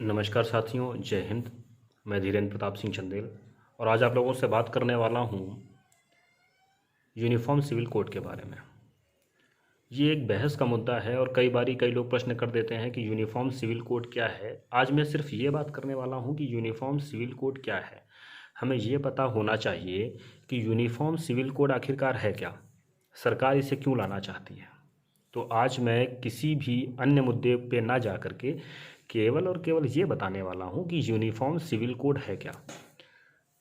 नमस्कार साथियों, जय हिंद। मैं धीरेन्द्र प्रताप सिंह चंदेल और आज आप लोगों से बात करने वाला हूँ यूनिफॉर्म सिविल कोड के बारे में। ये एक बहस का मुद्दा है और कई लोग प्रश्न कर देते हैं कि यूनिफॉर्म सिविल कोड क्या है। आज मैं सिर्फ ये बात करने वाला हूँ कि यूनिफॉर्म सिविल कोड क्या है। हमें ये पता होना चाहिए कि यूनिफॉर्म सिविल कोड आखिरकार है क्या, सरकार इसे क्यों लाना चाहती है। तो आज मैं किसी भी अन्य मुद्दे पे ना जा करके केवल और केवल ये बताने वाला हूँ कि यूनिफॉर्म सिविल कोड है क्या।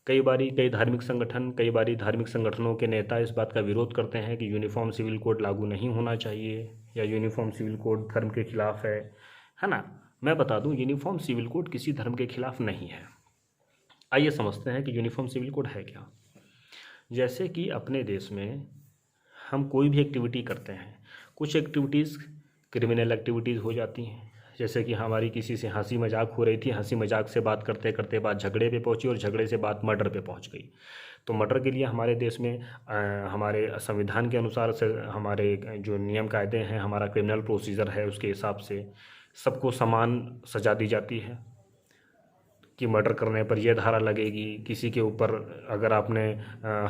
कई धार्मिक संगठनों के नेता इस बात का विरोध करते हैं कि यूनिफॉर्म सिविल कोड लागू नहीं होना चाहिए या यूनिफॉर्म सिविल कोड धर्म के खिलाफ है ना। मैं बता दूं, यूनिफॉर्म सिविल कोड किसी धर्म के खिलाफ नहीं है। आइए समझते हैं कि यूनिफॉर्म सिविल कोड है क्या। जैसे कि अपने देश में हम कोई भी एक्टिविटी करते हैं, कुछ एक्टिविटीज़ क्रिमिनल एक्टिविटीज़ हो जाती हैं। जैसे कि हमारी किसी से हंसी मजाक हो रही थी, हंसी मजाक से बात करते करते बात झगड़े पे पहुंची और झगड़े से बात मर्डर पे पहुंच गई। तो मर्डर के लिए हमारे देश में हमारे संविधान के अनुसार से हमारे जो नियम कायदे हैं, हमारा क्रिमिनल प्रोसीजर है, उसके हिसाब से सबको समान सज़ा दी जाती है कि मर्डर करने पर यह धारा लगेगी, किसी के ऊपर अगर आपने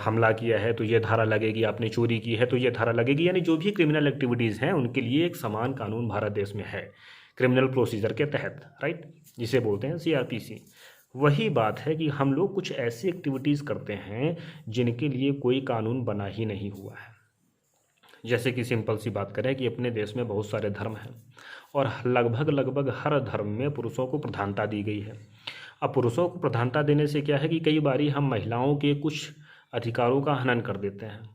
हमला किया है तो ये धारा लगेगी, आपने चोरी की है तो ये धारा लगेगी। यानी जो भी क्रिमिनल एक्टिविटीज़ हैं उनके लिए एक समान कानून भारत देश में है क्रिमिनल प्रोसीजर के तहत, राइट, जिसे बोलते हैं CRPC। वही बात है कि हम लोग कुछ ऐसी एक्टिविटीज़ करते हैं जिनके लिए कोई कानून बना ही नहीं हुआ है। जैसे कि सिंपल सी बात करें कि अपने देश में बहुत सारे धर्म हैं और लगभग हर धर्म में पुरुषों को प्रधानता दी गई है। अब पुरुषों को प्रधानता देने से क्या है कि कई बारी हम महिलाओं के कुछ अधिकारों का हनन कर देते हैं।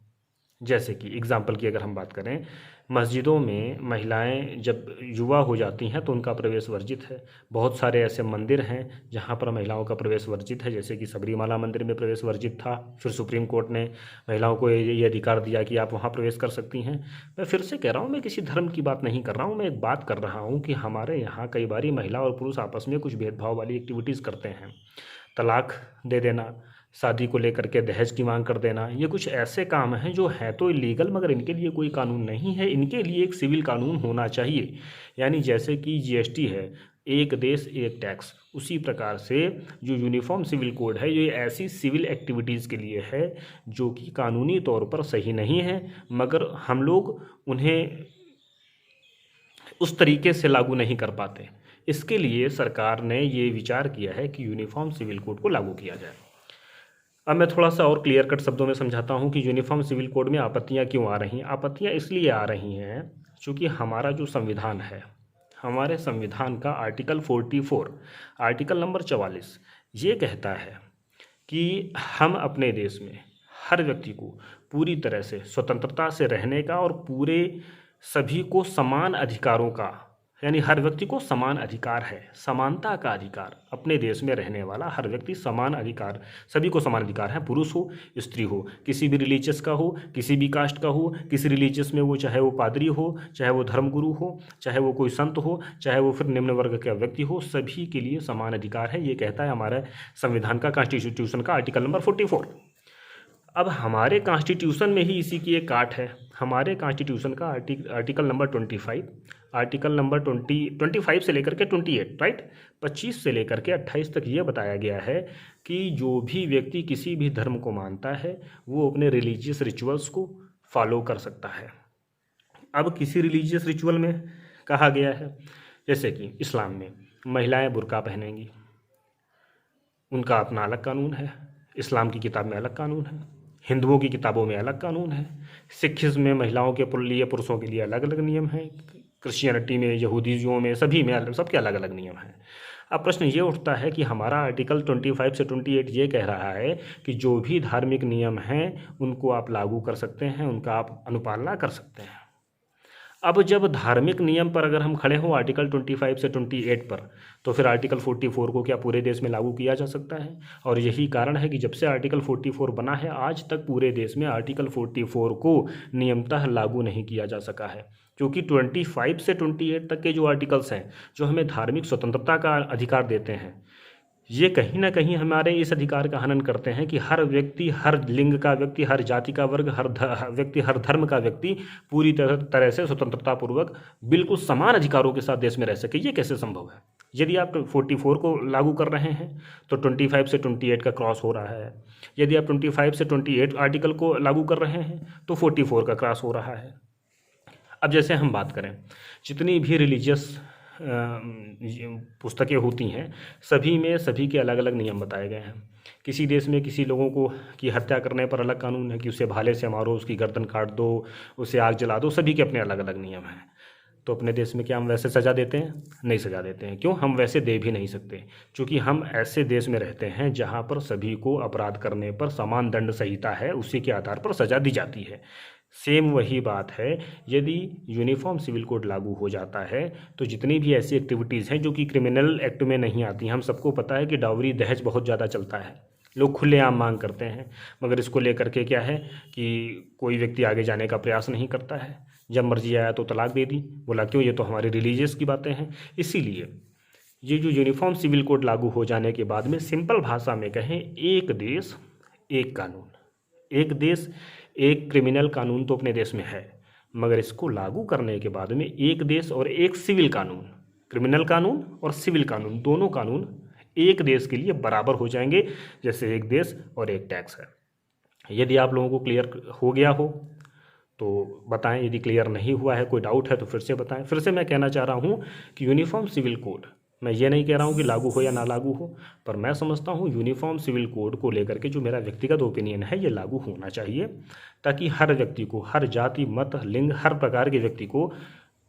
जैसे कि एग्जाम्पल की अगर हम बात करें, मस्जिदों में महिलाएं जब युवा हो जाती हैं तो उनका प्रवेश वर्जित है। बहुत सारे ऐसे मंदिर हैं जहां पर महिलाओं का प्रवेश वर्जित है, जैसे कि सबरीमाला मंदिर में प्रवेश वर्जित था। फिर सुप्रीम कोर्ट ने महिलाओं को ये अधिकार दिया कि आप वहां प्रवेश कर सकती हैं। मैं फिर से कह रहा हूं, मैं किसी धर्म की बात नहीं कर रहा हूं, मैं एक बात कर रहा हूं कि हमारे यहाँ कई बारी महिला और पुरुष आपस में कुछ भेदभाव वाली एक्टिविटीज़ करते हैं। तलाक दे देना, शादी को लेकर के दहेज की मांग कर देना, ये कुछ ऐसे काम हैं जो है तो इलीगल, मगर इनके लिए कोई कानून नहीं है। इनके लिए एक सिविल कानून होना चाहिए। यानी जैसे कि GST है, एक देश एक टैक्स, उसी प्रकार से जो यूनिफॉर्म सिविल कोड है ये ऐसी सिविल एक्टिविटीज़ के लिए है जो कि कानूनी तौर पर सही नहीं है, मगर हम लोग उन्हें उस तरीके से लागू नहीं कर पाते। इसके लिए सरकार ने ये विचार किया है कि यूनिफॉर्म सिविल कोड को लागू किया जाए। अब मैं थोड़ा सा और क्लियर कट शब्दों में समझाता हूँ कि यूनिफॉर्म सिविल कोड में आपत्तियाँ क्यों आ रही हैं। आपत्तियाँ इसलिए आ रही हैं क्योंकि हमारा जो संविधान है, हमारे संविधान का आर्टिकल 44, आर्टिकल नंबर 44, ये कहता है कि हम अपने देश में हर व्यक्ति को पूरी तरह से स्वतंत्रता से रहने का और पूरे सभी को समान अधिकारों का, यानी हर व्यक्ति को समान अधिकार है, समानता का अधिकार। अपने देश में रहने वाला हर व्यक्ति समान अधिकार, सभी को समान अधिकार है, पुरुष हो स्त्री हो, किसी भी रिलीजियस का हो, किसी भी कास्ट का हो, किसी रिलीजियस में वो चाहे वो पादरी हो, चाहे वो धर्मगुरु हो, चाहे वो कोई संत हो, चाहे वो फिर निम्न वर्ग का व्यक्ति हो, सभी के लिए समान अधिकार है। ये कहता है हमारे संविधान का, कॉन्स्टिट्यूशन का आर्टिकल नंबर 44। अब हमारे कॉन्स्टिट्यूशन में ही इसी की एक काट है। हमारे कॉन्स्टिट्यूशन का आर्टिकल नंबर 25, आर्टिकल नंबर 25 से लेकर के 28, राइट, 25 से लेकर के 28 तक ये बताया गया है कि जो भी व्यक्ति किसी भी धर्म को मानता है वो अपने रिलीजियस रिचुअल्स को फॉलो कर सकता है। अब किसी रिलीजियस रिचुअल में कहा गया है, जैसे कि इस्लाम में महिलाएं बुर्का पहनेंगी, उनका अपना अलग कानून है, इस्लाम की किताब में अलग कानून है, हिंदुओं की किताबों में अलग कानून है, सिखिज्म में महिलाओं के लिए पुरुषों के लिए अलग अलग नियम हैं, क्रिश्चियनिटी में, यहूदियों में, सभी में सबके अलग अलग नियम हैं। अब प्रश्न ये उठता है कि हमारा आर्टिकल 25 से 28 ये कह रहा है कि जो भी धार्मिक नियम हैं उनको आप लागू कर सकते हैं, उनका आप अनुपालना कर सकते हैं। अब जब धार्मिक नियम पर अगर हम खड़े हों आर्टिकल 25 से 28 पर, तो फिर आर्टिकल 44 को क्या पूरे देश में लागू किया जा सकता है? और यही कारण है कि जब से आर्टिकल 44 बना है आज तक पूरे देश में आर्टिकल 44 को नियमतः लागू नहीं किया जा सका है, क्योंकि 25 से 28 तक के जो आर्टिकल्स हैं जो हमें धार्मिक स्वतंत्रता का अधिकार देते हैं, ये कहीं ना कहीं हमारे इस अधिकार का हनन करते हैं कि हर व्यक्ति, हर लिंग का व्यक्ति, हर जाति का वर्ग, हर व्यक्ति, हर धर्म का व्यक्ति पूरी तरह से स्वतंत्रता पूर्वक बिल्कुल समान अधिकारों के साथ देश में रह सके। ये कैसे संभव है? यदि आप 44 को लागू कर रहे हैं तो 25 से 28 का क्रॉस हो रहा है। यदि आप 25 से 28 आर्टिकल को लागू कर रहे हैं तो 44 का क्रॉस हो रहा है। अब जैसे हम बात करें, जितनी भी रिलीजियस पुस्तकें होती हैं सभी में सभी के अलग अलग नियम बताए गए हैं। किसी देश में किसी लोगों को की हत्या करने पर अलग कानून है कि उसे भाले से मारो, उसकी गर्दन काट दो, उसे आग जला दो, सभी के अपने अलग अलग नियम हैं। तो अपने देश में क्या हम वैसे सज़ा देते हैं? नहीं सज़ा देते हैं। क्यों? हम वैसे दे भी नहीं सकते, क्योंकि हम ऐसे देश में रहते हैं जहाँ पर सभी को अपराध करने पर समान दंड संहिता है, उसी के आधार पर सज़ा दी जाती है। सेम वही बात है, यदि यूनिफॉर्म सिविल कोड लागू हो जाता है तो जितनी भी ऐसी एक्टिविटीज़ हैं जो कि क्रिमिनल एक्ट में नहीं आती, हम सबको पता है कि डाउरी दहेज बहुत ज़्यादा चलता है, लोग खुलेआम मांग करते हैं, मगर इसको लेकर के क्या है कि कोई व्यक्ति आगे जाने का प्रयास नहीं करता है। जब मर्जी आया तो तलाक दे दी, बोला क्यों, ये तो हमारी रिलीजियस की बातें हैं। इसीलिए ये जो यूनिफॉर्म सिविल कोड लागू हो जाने के बाद में सिंपल भाषा में कहें, एक देश एक कानून, एक देश एक क्रिमिनल कानून तो अपने देश में है, मगर इसको लागू करने के बाद में एक देश और एक सिविल कानून, क्रिमिनल कानून और सिविल कानून, दोनों कानून एक देश के लिए बराबर हो जाएंगे, जैसे एक देश और एक टैक्स है। यदि आप लोगों को क्लियर हो गया हो तो बताएं, यदि क्लियर नहीं हुआ है, कोई डाउट है तो फिर से बताएं। फिर से मैं कहना चाह रहा हूं कि यूनिफॉर्म सिविल कोड, मैं ये नहीं कह रहा हूं कि लागू हो या ना लागू हो, पर मैं समझता हूं यूनिफॉर्म सिविल कोड को लेकर के जो मेरा व्यक्तिगत ओपिनियन है ये लागू होना चाहिए, ताकि हर व्यक्ति को, हर जाति, मत, लिंग, हर प्रकार के व्यक्ति को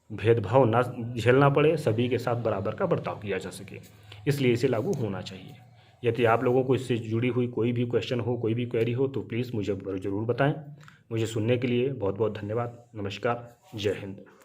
भेदभाव ना झेलना पड़े, सभी के साथ बराबर का बर्ताव किया जा सके, इसलिए इसे लागू होना चाहिए। यदि आप लोगों को इससे जुड़ी हुई कोई भी क्वेश्चन हो, कोई भी क्वेरी हो तो प्लीज़ मुझे ज़रूर बताएं। मुझे सुनने के लिए बहुत बहुत धन्यवाद। नमस्कार, जय हिंद।